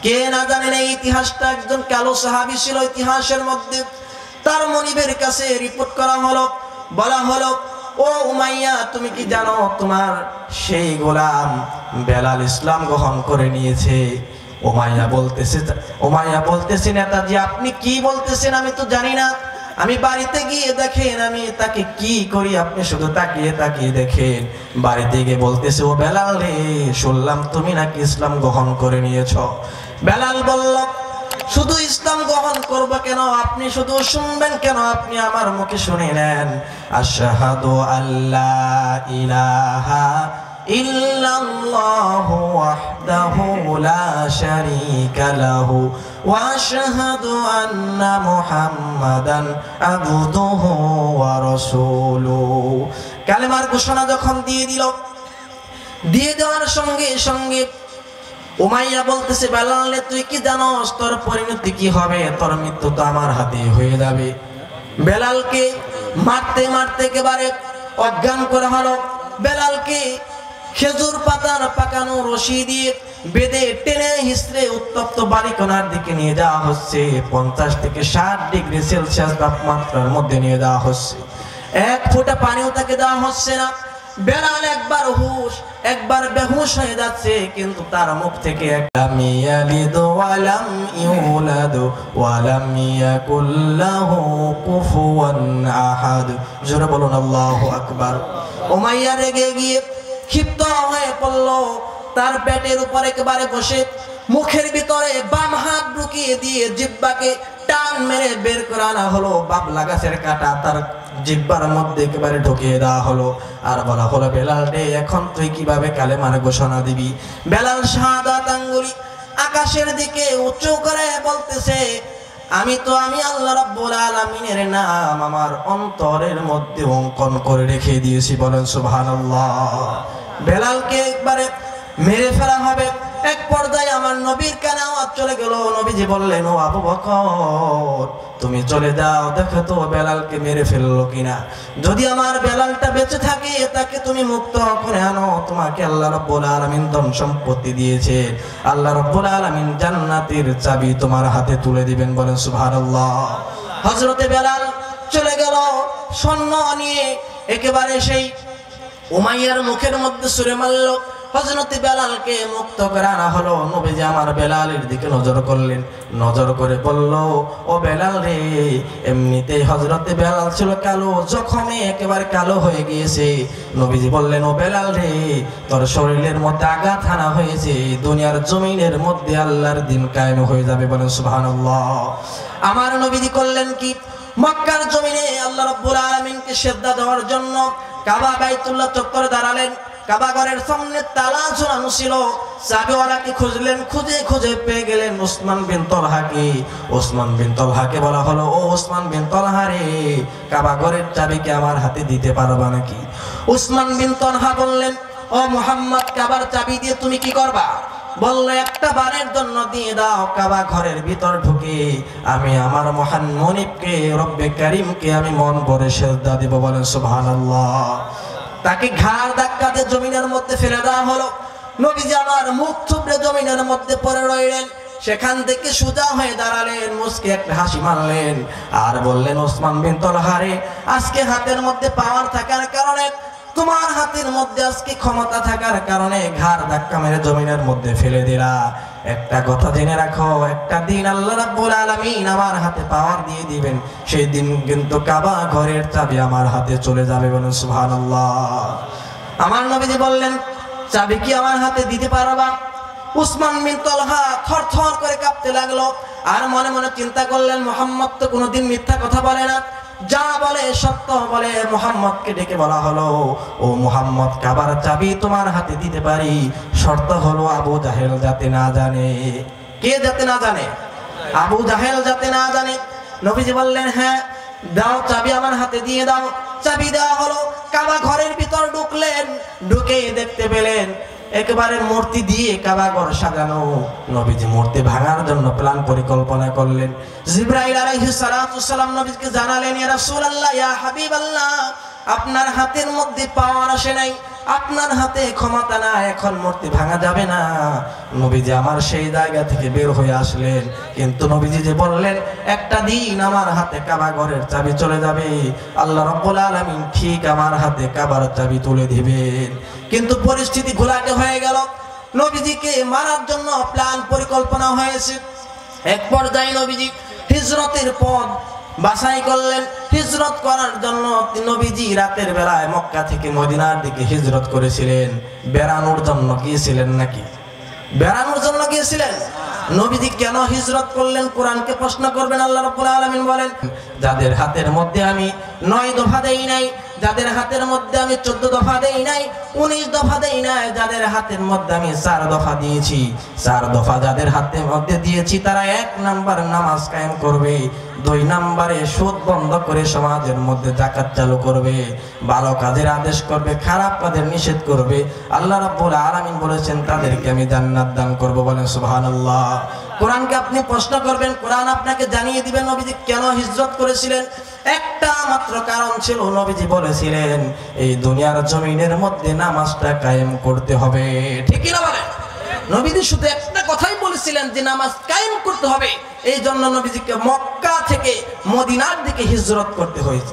কে না জানেন এই ইতিহাসটা? একজন কালো সাহাবী ছিল ইতিহাসের মধ্যে। তার মনিবের কাছে রিপোর্ট করা হলো, বলা হলো, ও উমাইয়া, তুমি কি জানো তোমার সেই গোলাম বেলাল ইসলাম গ্রহণ করে নিয়েছে? উমাইয়া বলতেছে নেতাজি, আপনি কি বলতেছেন? আমি তো জানি না। আমি বাড়িতে গিয়ে দেখেন আমি তাকে কি করি, আপনি শুধু তাকিয়ে তাকিয়ে দেখেন। বাড়িতে গিয়ে বলতেছে, ও বেলাল রে, শুনলাম তুমি নাকি ইসলাম গ্রহণ করে নিয়েছ। বেলাল বলল, শুধু ইসলাম গ্রহণ করবো কেন, আপনি শুধু শুনবেন কেন, আপনি আমার মুখে শুনে নেন। আশহাদু আল্লা ইলাহা ইল্লাল্লাহু ওয়াহদাহু লা শারীকা লাহু ওয়া আশহাদু আন্না মুহাম্মাদান আবদুহু ওয়া রাসূলুহু। কালেমার ঘোষণা যখন দিয়ে দেওয়ার সঙ্গে সঙ্গে উমাইয়া বলতেছে, বেলাল, তুই কি জানোস তোর পরিণতি কি হবে? তোর মৃত্যু তো আমার হাতে হয়ে যাবে। বেলালকে মারতে মারতে একেবারে অজ্ঞান করা হলো। বেলালকে খেজুর পাতার পাকানো রশি দিয়ে বেঁধে টেনে হিসড়ে উত্তপ্ত বালিকণার দিকে নিয়ে যাওয়া হচ্ছে। 50 থেকে 60 ডিগ্রি সেলসিয়াস তাপমাত্রার মধ্যে নিয়ে যাওয়া হচ্ছে। এক ফোঁটা পানিও তাকে দেওয়া হচ্ছে না। বেলাল একবার বেহুশ হয়ে যাচ্ছে, কিন্তু তার মুখ থেকে লাম ইয়ালিদ ওয়া লাম ইউলাদ ওয়া লাম ইয়াকুল লাহু কুফুয়ান আহাদ। জোরে বলুন আল্লাহু আকবার। উমাইয়া রেগে গিয়ে ক্ষিপ্ত হয়ে পড়ল। তার পেটের উপর একেবারে বসে মুখের ভিতরে বাম হাত ঢুকিয়ে দিয়ে জিহ্বাকে টান মেরে বের করে আনা হলো। বাবলা গাছের কাঁটা তার জিহ্বার মধ্যে একেবারে ঢুকিয়ে দেওয়া হলো। আর বলা হলো, বেলাল রে, এখন তুই কিভাবে কালেমার ঘোষণা দিবি? বেলাল শাহাদাত আঙ্গুলি আকাশের দিকে উঁচু করে বলতেছে, আমি আল্লাহ রাব্বুল আলামিনের নাম আমার অন্তরের মধ্যে অঙ্কন করে রেখে দিয়েছি। বলেন সুবহানাল্লাহ। বেলালকে একবারে মেরে ফেলা হবে। এক পর্যায়ে আমার নবীর কানে আওয়াজ চলে গেল। নবীজি বললেন, ও আবু বকর, তুমি চলে যাও, দেখো তো বেলালকে মেরে ফেললো কিনা। যদি আমার বেলালটা বেঁচে থাকে, তাকে তুমি মুক্ত করে আনো। তোমাকে আল্লাহ রাব্বুল আলামিন ধন সম্পত্তি দিয়েছে। আল্লাহ রাব্বুল আলামিন জান্নাতের চাবি তোমার হাতে তুলে দিবেন। বলেন সুবহানাল্লাহ। হযরতে বেলাল চলে গেল স্বর্ণ নিয়ে, একেবারে সেই উমাইয়ার মুখের মধ্যে ছুঁড়ে মারল। হযরতে বেলালকে মুক্ত করে আনা হলো। নবীজি আমার বেলালের দিকে নজর করলেন, নজর করে বলল, ও বেলাল রে, এমনিতেই হযরতে বেলাল ছিল কালো, জখমে একেবারে কালো হয়ে গিয়েছে। নবীজি বললেন, ও বেলাল রে, তোর শরীরের মধ্যে আঘাত হানা হয়েছে, দুনিয়ার জমিনের মধ্যে আল্লাহর দিন কায়েম হয়ে যাবে। বলেন সুবহানাল্লাহ। আমার নবীজি করলেন কি, মক্কার জমিনে আল্লাহ রাব্বুল আলামিনকে সিজদা দেওয়ার জন্য কাবা বাইতুল্লাহ চত্বরে দাঁড়ালেন। কাবা ঘরের সামনে তালা ঝুলানো ছিল। চাবিওয়ালাকে খুঁজলেন, খুঁজে খুঁজে পেয়ে গেলেন ওসমান বিন তলহাকে। ওসমান বিন তলহাকে বলা হলো, ও ওসমান বিন তলহা রে, কাবা ঘরের চাবিকে আমার হাতে দিতে পারবা নাকি? ওসমান বিন তলহা বললেন, ও মুহাম্মদ, কাবার চাবি দিয়ে তুমি কি করবা? বলল, একটা বারের জন্য দিয়ে দাও, কাবা ঘরের ভিতর ঢুকে আমি আমার মহান মনিবকে, রব্বে কারীমকে আমি মন ভরে সিজদা দেব। বলেন সুবহানাল্লাহ। তাকে ঘাড় ধাক্কা দিয়ে জমিনের মধ্যে ফেলে দেওয়া হলো। নবীজি আমার মুখ থুবড়ে জমিনের মধ্যে পড়ে রইলেন। সেখান থেকে সোজা হয়ে দাঁড়ালেন, মুস্কি একটা হাসি মারলেন, আর বললেন, ওসমান বিন তলহা রে, আজকে হাতের মধ্যে পাওয়ার থাকার কারণে, তোমার হাতের মধ্যে আজকে ক্ষমতা থাকার কারণে ঘাড় ধাক্কা মেরে জমিনের মধ্যে ফেলে দিলা। একটা কথা জেনে রাখো, একটা দিন আল্লাহ রাব্বুল আলামিন আমার হাতে পাওয়ার দিয়ে দিবেন, সেই দিন কিন্তু কাবা ঘরের চাবি আমার হাতে চলে যাবে। বলেন সুবহানাল্লাহ। আমার নবীজি বললেন, চাবি কি আমার হাতে দিতে পারবা? উসমান বিন তলহা থরথর করে কাঁপতে লাগলো, আর মনে মনে চিন্তা করলেন, মুহাম্মদ তো কোনোদিন মিথ্যা কথা বলে না, যা বলে সত্য বলে। মুহাম্মদকে ডেকে বলা হলো, ও মুহাম্মদ, কাবার চাবি তোমার হাতে দিতে পারি, শর্ত হলো আবু জাহেল যাতে না জানে। কে যাতে না জানে? আবু জাহেল যাতে না জানে। নবীজি বললেন, হ্যাঁ দাও, চাবি আমার হাতে দিয়ে দাও। চাবি দেওয়া হলো। কাবা ঘরের ভিতর ঢুকলেন, ঢুকে দেখতে পেলেন একেবারে মূর্তি দিয়ে কাবা ঘর সাজানো। নবীজি মূর্তি ভাঙার জন্য প্ল্যান পরিকল্পনা করলেন। জিবরাইল আলাইহিস সালাতু সালাম নবীকে জানালেন, ইয়া রাসূলুল্লাহ, ইয়া হাবিবাল্লাহ, আপনার হাতের মধ্যে পাওয়ার আসে নাই, আপনার হাতে ক্ষমতা না, এখন মূর্তি ভাঙা যাবে না। নবীজি আমার সেই জায়গা থেকে বের হয়ে আসলেন, কিন্তু নবীজি যে বললেন একটা দিন আমার হাতে কাবা ঘরের চাবি চলে যাবে, আল্লাহ রাব্বুল আলামিন ঠিক আমার হাতে কাবার চাবি তুলে দিবেন। কিন্তু পরিস্থিতি ঘোলাটে হয়ে গেল, নবীজিকে মারার জন্য প্ল্যান পরিকল্পনা হয়েছে। এক পর্যায়ে নবীজি হিজরতের পথ বাছাই করলেন। হিজরত করার জন্য নবীজি রাতের বেলায় মক্কা থেকে মদিনার দিকে হিজরত করেছিলেন। বেড়ানোর জন্য গিয়েছিলেন নাকি? বেড়ানোর জন্য গিয়েছিলেন। নবীজি কেন হিজরত করলেন? কোরআনকে প্রশ্ন করবেন। আল্লাহ রাব্বুল আলামিন বলেন, যাদের হাতের মধ্যে আমি 9 দফা দেই নাই, যাদের হাতের মধ্যে আমি 14 দফা দেই নাই, 19 দফা দেই নাই, যাদের হাতের মধ্যে আমি 4 দফা দিয়েছি, 4 দফা যাদের হাতের মধ্যে দিয়েছি, তারা 1 নাম্বার নামাজ কায়েম করবে, 2 নম্বরে সুদ বন্ধ করে সমাজের মধ্যে যাকাত চালু করবে, ভালো কাজের আদেশ করবে, খারাপ কাজের নিষেধ করবে। আল্লাহ রাব্বুল আলামিন বলেছেন তাদেরকে আমি জান্নাত দান করব। বলেন সুবহানাল্লাহ। কোরআনকে আপনি প্রশ্ন করবেন, কোরআন আপনাকে জানিয়ে দিবেন নবীজি কেন হিজরত করেছিলেন। একটা মাত্র কারণ ছিল, নবীজি বলেছিলেন এই দুনিয়ার জমিনের মধ্যে নামাজটা কায়েম করতে হবে। ঠিক কি না বলেন? নবীজি শুধু একটা কথাই বলেছিলেন যে নামাজ কায়েম করতে হবে। এই জন্য নবীজিকে মক্কা থেকে মদিনার দিকে হিজরত করতে হয়েছে।